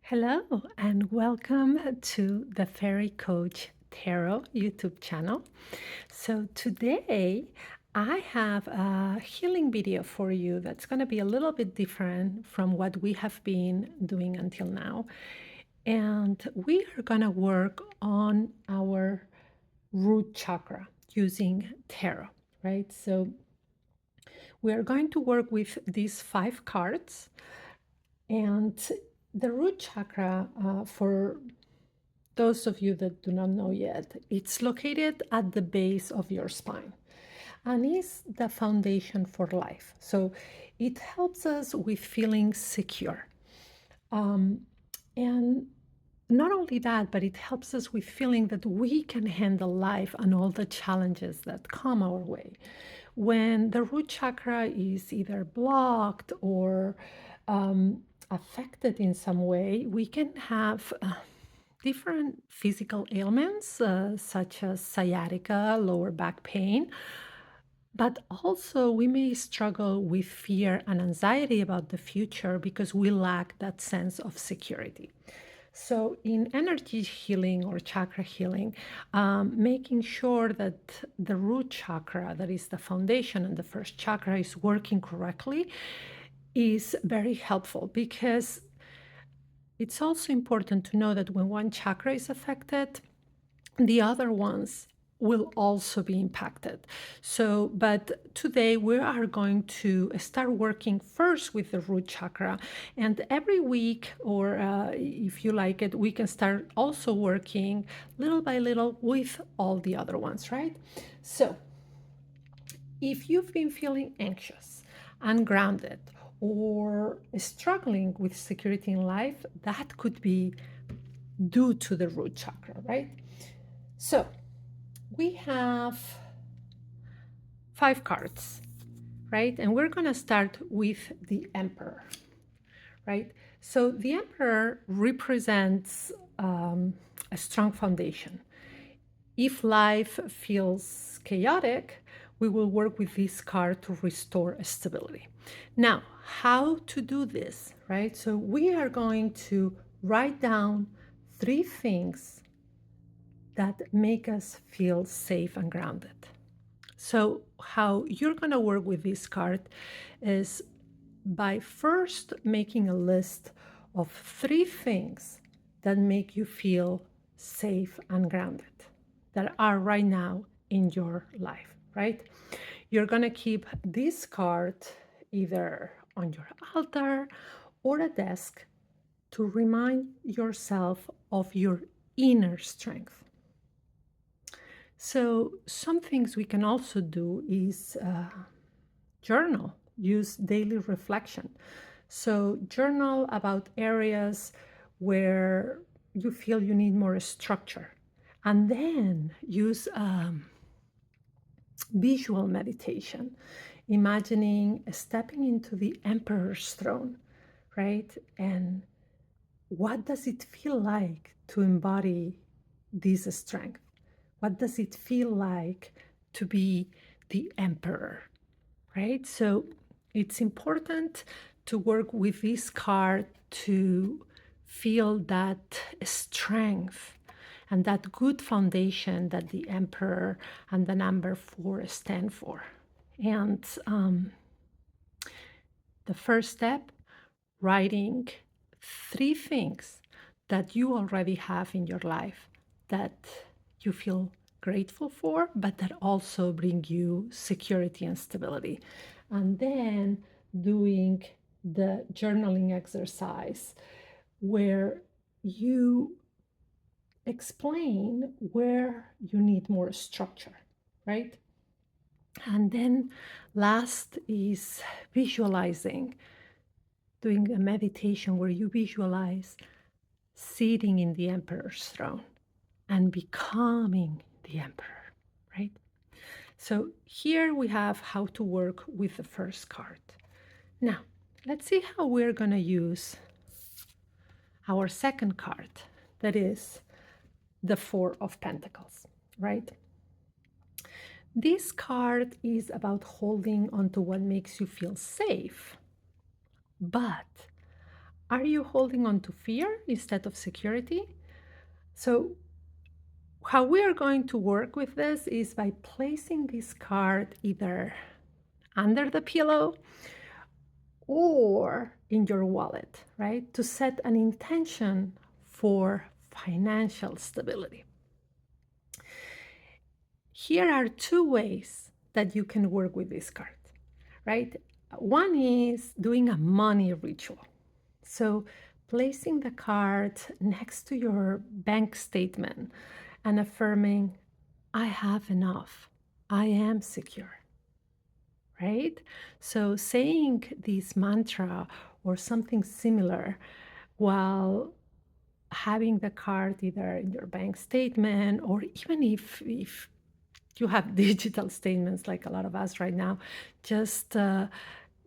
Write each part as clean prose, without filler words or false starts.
Hello and welcome to the Fairy Coach Tarot YouTube channel. So today I have a healing video for you that's going to be a little bit different from what we have been doing until now. And we are going to work on our root chakra using tarot, right? So we are going to work with these 5 cards. And the root chakra, for those of you that do not know yet, it's located at the base of your spine and is the foundation for life. So it helps us with feeling secure. And not only that, but it helps us with feeling that we can handle life and all the challenges that come our way. When the root chakra is either blocked or affected in some way, we can have different physical ailments such as sciatica, lower back pain, but also we may struggle with fear and anxiety about the future because we lack that sense of security. So, in energy healing or chakra healing, making sure that the root chakra, that is the foundation and the first chakra, is working correctly is very helpful because it's also important to know that when one chakra is affected, the other ones will also be impacted. So, but today we are going to start working first with the root chakra, and every week, or if you like it, we can start also working little by little with all the other ones, right? So, if you've been feeling anxious, ungrounded, or struggling with security in life, that could be due to the root chakra, right? So, we have 5 cards, right? And we're going to start with the Emperor, right? So the Emperor represents a strong foundation. If life feels chaotic, we will work with this card to restore stability. Now, how to do this, right? So we are going to write down 3 things that make us feel safe and grounded. So, how you're going to work with this card is by first making a list of 3 things that make you feel safe and grounded that are right now in your life, right? You're going to keep this card either on your altar or a desk to remind yourself of your inner strength. So, some things we can also do is journal, use daily reflection. So, journal about areas where you feel you need more structure, and then use visual meditation, imagining stepping into the Emperor's throne, right? And what does it feel like to embody this strength? What does it feel like to be the Emperor, right? So it's important to work with this card to feel that strength and that good foundation that the Emperor and the number 4 stand for. And the first step, writing 3 things that you already have in your life that you feel grateful for, but that also bring you security and stability. And then doing the journaling exercise where you explain where you need more structure, right? And then last is visualizing, doing a meditation where you visualize sitting in the Emperor's throne and becoming the Emperor, right? So here we have how to work with the first card. Now, let's see how we're going to use our second card, that is the 4 of Pentacles, right? This card is about holding onto what makes you feel safe, but Are you holding on to fear instead of security? So, how we are going to work with this is by placing this card either under the pillow or in your wallet, right? To set an intention for financial stability. Here are two ways that you can work with this card, right? One is doing a money ritual. So, placing the card next to your bank statement and affirming, I have enough, I am secure, right? So, saying this mantra or something similar while having the card either in your bank statement, or even if you have digital statements like a lot of us right now, just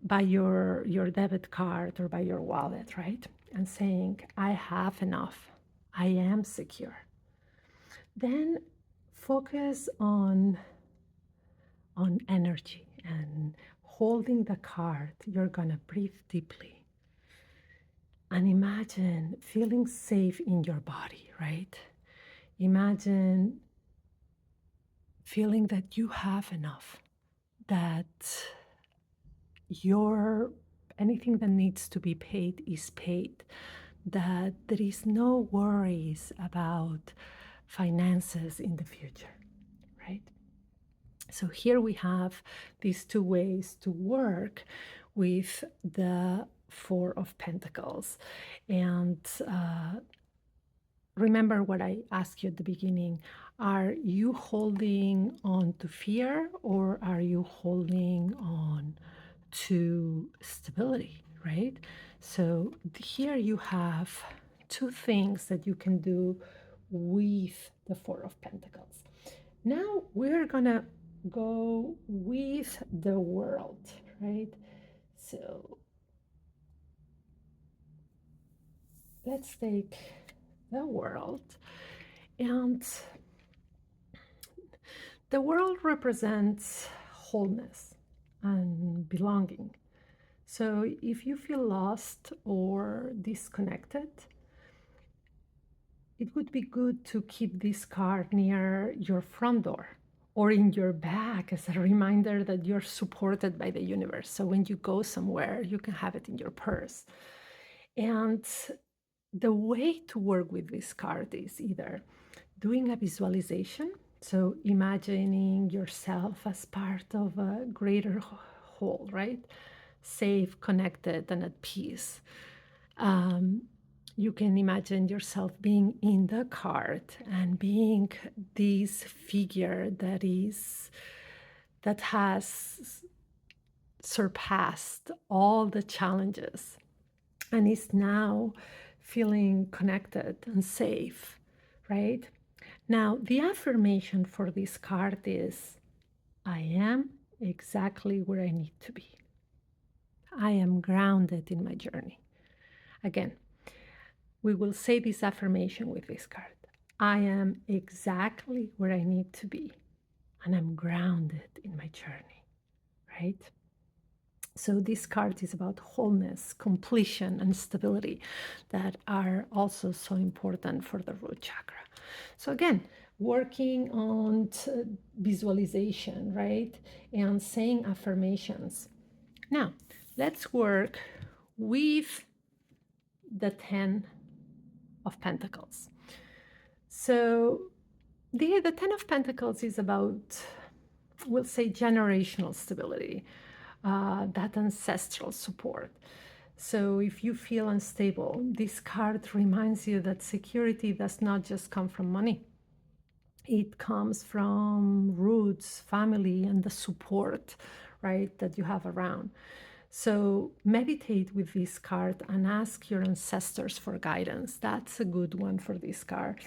by your debit card or by your wallet, right? And saying, I have enough, I am secure. Then focus on energy and holding the card. You're gonna breathe deeply and imagine feeling safe in your body, right? Imagine feeling that you have enough, that your anything that needs to be paid is paid, that there is no worries about finances in the future, right? So here we have these two ways to work with the Four of Pentacles. And remember what I asked you at the beginning. Are you holding on to fear, or are you holding on to stability, right? So here you have two things that you can do with the Four of Pentacles. Now we're gonna go with the world, right? So let's take the world, and the world represents wholeness and belonging. So if you feel lost or disconnected, it would be good to keep this card near your front door or in your bag as a reminder that you're supported by the universe. So when you go somewhere, you can have it in your purse. And the way to work with this card is either doing a visualization, so imagining yourself as part of a greater whole, right? Safe, connected, and at peace. Um, you can imagine yourself being in the card and being this figure that has surpassed all the challenges and is now feeling connected and safe, right? Now, the affirmation for this card is, I am exactly where I need to be. I am grounded in my journey. Again, we will say this affirmation with this card. I am exactly where I need to be, and I'm grounded in my journey, right? So this card is about wholeness, completion, and stability that are also so important for the root chakra. So again, working on visualization, right? And saying affirmations. Now, let's work with the 10 of Pentacles. So the 10 of Pentacles is about, we'll say, generational stability, that ancestral support. So if you feel unstable, this card reminds you that security does not just come from money. It comes from roots, family, and the support, right, that you have around. So meditate with this card and ask your ancestors for guidance. That's a good one for this card.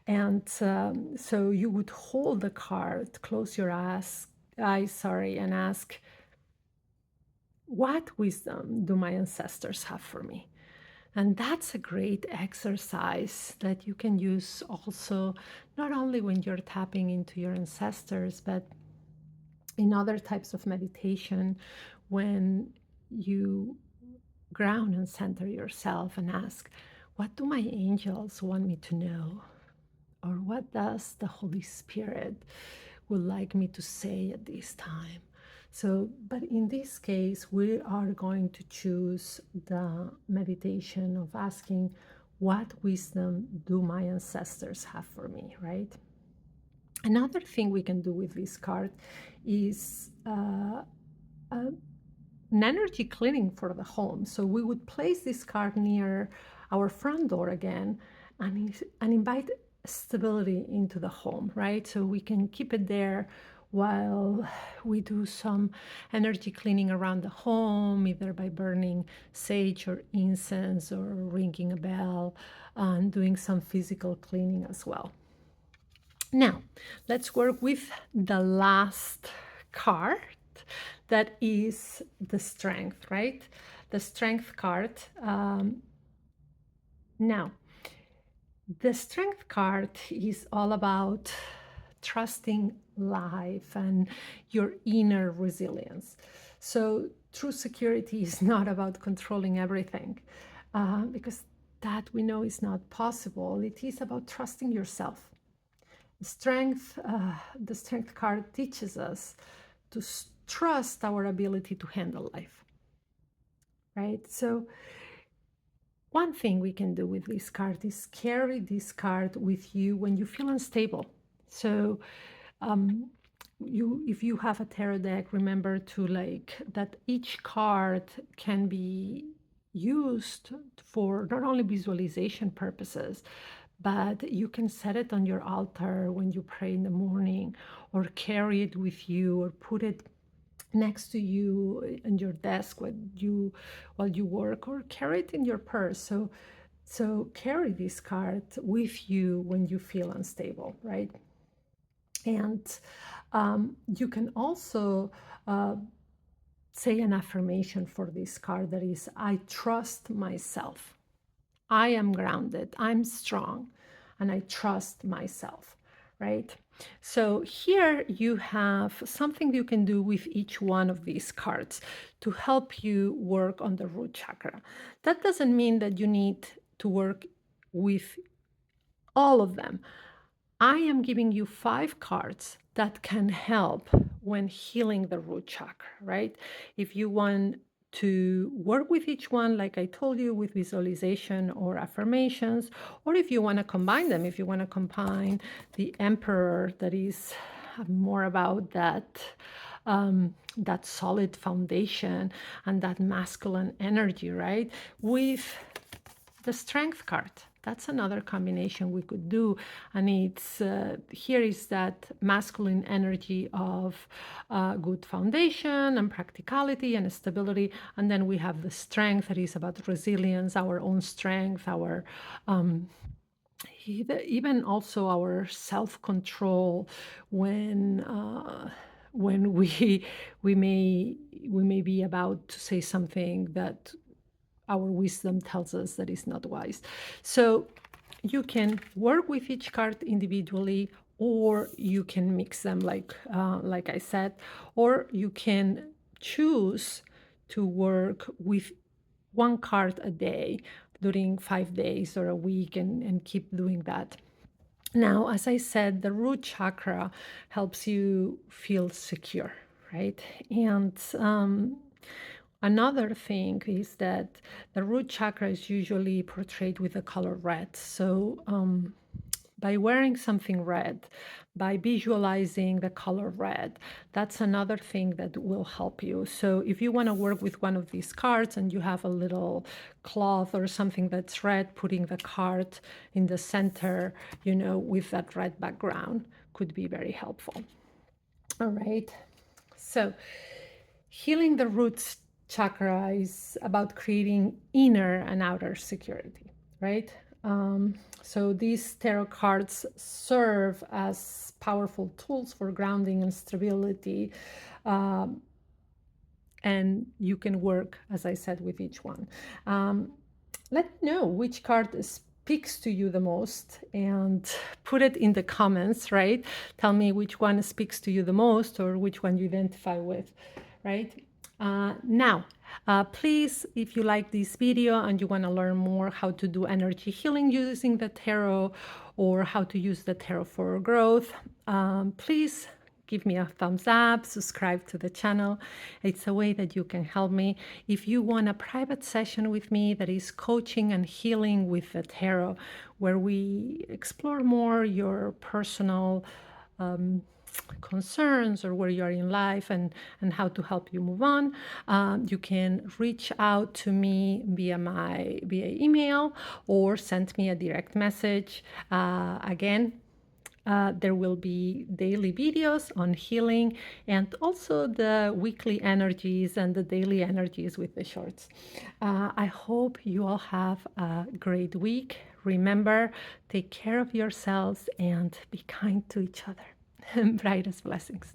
And so you would hold the card, close your eyes, and ask, what wisdom do my ancestors have for me? And that's a great exercise that you can use also, not only when you're tapping into your ancestors, but in other types of meditation when you ground and center yourself and ask, what do my angels want me to know? Or what does the Holy Spirit would like me to say at this time? So, but in this case, we are going to choose the meditation of asking, what wisdom do my ancestors have for me, right? Another thing we can do with this card is an energy cleaning for the home. So we would place this card near our front door again and invite stability into the home, right? So we can keep it there while we do some energy cleaning around the home, either by burning sage or incense or ringing a bell and doing some physical cleaning as well. Now, let's work with the last card, that is the strength, right? The strength card. Now, the strength card is all about trusting life and your inner resilience. So true security is not about controlling everything, because that we know is not possible. It is about trusting yourself. The strength card teaches us to trust our ability to handle life, right? So one thing we can do with this card is carry this card with you when you feel unstable. So if you have a tarot deck, remember to that each card can be used for not only visualization purposes, but you can set it on your altar when you pray in the morning, or carry it with you, or put it next to you in your desk while you work, or carry it in your purse. So carry this card with you when you feel unstable, right? And you can also say an affirmation for this card that is, I trust myself. I am grounded, I'm strong, and I trust myself, right? So here you have something you can do with each one of these cards to help you work on the root chakra. That doesn't mean that you need to work with all of them. I am giving you 5 cards that can help when healing the root chakra, right? If you want to work with each one, like I told you, with visualization or affirmations, or if you want to combine them, if you want to combine the Emperor, that is more about that solid foundation and that masculine energy, right, with the strength card. That's another combination we could do. And it's here is that masculine energy of good foundation and practicality and stability. And then we have the strength that is about resilience, our own strength, our even also our self-control when we may be about to say something that our wisdom tells us that is not wise. So you can work with each card individually, or you can mix them like I said, or you can choose to work with one card a day during 5 days or a week, and keep doing that. Now, as I said, the root chakra helps you feel secure, right? And another thing is that the root chakra is usually portrayed with the color red. So by wearing something red, by visualizing the color red, that's another thing that will help you. So if you want to work with one of these cards and you have a little cloth or something that's red, putting the card in the center, with that red background could be very helpful. All right. So healing the root chakra is about creating inner and outer security, right? So these tarot cards serve as powerful tools for grounding and stability. And you can work, as I said, with each one. Let me know which card speaks to you the most, and put it in the comments, right? Tell me which one speaks to you the most, or which one you identify with, right? Now, Please, if you like this video and you want to learn more how to do energy healing using the tarot or how to use the tarot for growth, please give me a thumbs up, subscribe to the channel. It's a way that you can help me. If you want a private session with me that is coaching and healing with the tarot, where we explore more your personal concerns or where you are in life and how to help you move on, you can reach out to me via email or send me a direct message. Again, there will be daily videos on healing and also the weekly energies and the daily energies with the shorts. I hope you all have a great week. Remember, take care of yourselves and be kind to each other. Brightest blessings.